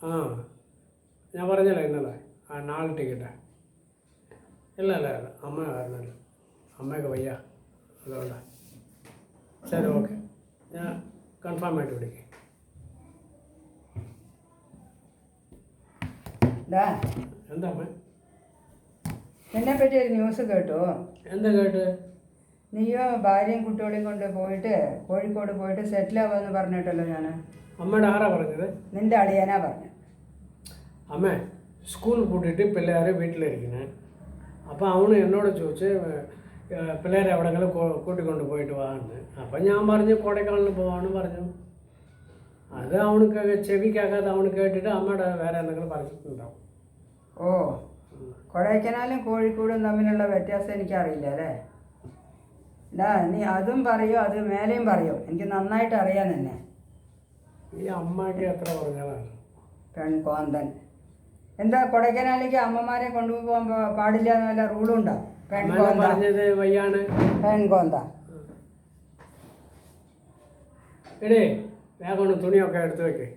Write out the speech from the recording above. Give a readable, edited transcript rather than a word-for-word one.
ആ ഞാൻ പറഞ്ഞല്ലോ ഇന്നലെ നാളെ ടിക്കറ്റാ. ഇല്ല അമ്മ കാരണമല്ല, അമ്മയൊക്കെ വയ്യ, അതുകൊണ്ടാണ്. ശരി, ഓക്കെ, ഞാൻ കൺഫേം ആയിട്ട് വിളിക്കാം. എന്താ അമ്മ? എന്നെ പറ്റി ഒരു ന്യൂസ് കേട്ടോ? എന്താ കേട്ട്? നീയോ ഭാര്യയും കുട്ടികളെയും കൊണ്ട് പോയിട്ട് കോഴിക്കോട് പോയിട്ട് സെറ്റിലാവാന്ന് പറഞ്ഞിട്ടല്ലോ ഞാൻ. അമ്മയുടെ ആരാ പറഞ്ഞത്? നിന്റെ അളിയനാ പറഞ്ഞു. അമ്മേ, സ്കൂൾ കൂട്ടിയിട്ട് പിള്ളേർ വീട്ടിലിരിക്കുന്നത്. അപ്പോൾ അവന് എന്നോട് ചോദിച്ച് പിള്ളേരെ എവിടെങ്കിലും കൂട്ടിക്കൊണ്ട് പോയിട്ട് വാന്ന്. അപ്പം ഞാൻ പറഞ്ഞു കൊടൈക്കനാലിന് പോവാന്ന് പറഞ്ഞു. അത് അവനക്ക് ചെവിക്കാക്കാതെ അവന് കേട്ടിട്ട് അമ്മയുടെ വേറെ എന്തെങ്കിലും പറഞ്ഞിട്ടുണ്ടാവും. ഓ, കൊടൈക്കനാലും കോഴിക്കോടും തമ്മിലുള്ള വ്യത്യാസം എനിക്കറിയില്ല അല്ലേ? നീ അതും പറയോ അത് മേലെയും പറയോ? എനിക്ക് നന്നായിട്ട് അറിയാൻ തന്നെ. ഈ അമ്മയ്ക്ക് എത്ര പറഞ്ഞാലാണ് പെൺകോന്തൻ. എന്താ കൊടൈക്കനാലിലേക്ക് അമ്മമാരെ കൊണ്ടുപോകാൻ പാടില്ല എന്ന് വല്ല റൂളും ഉണ്ടോ? പറഞ്ഞത് വയ്യാണ്. പെൺകോന്ത. എടേ വേഗം തുണിയൊക്കെ എടുത്ത് വെക്കേ.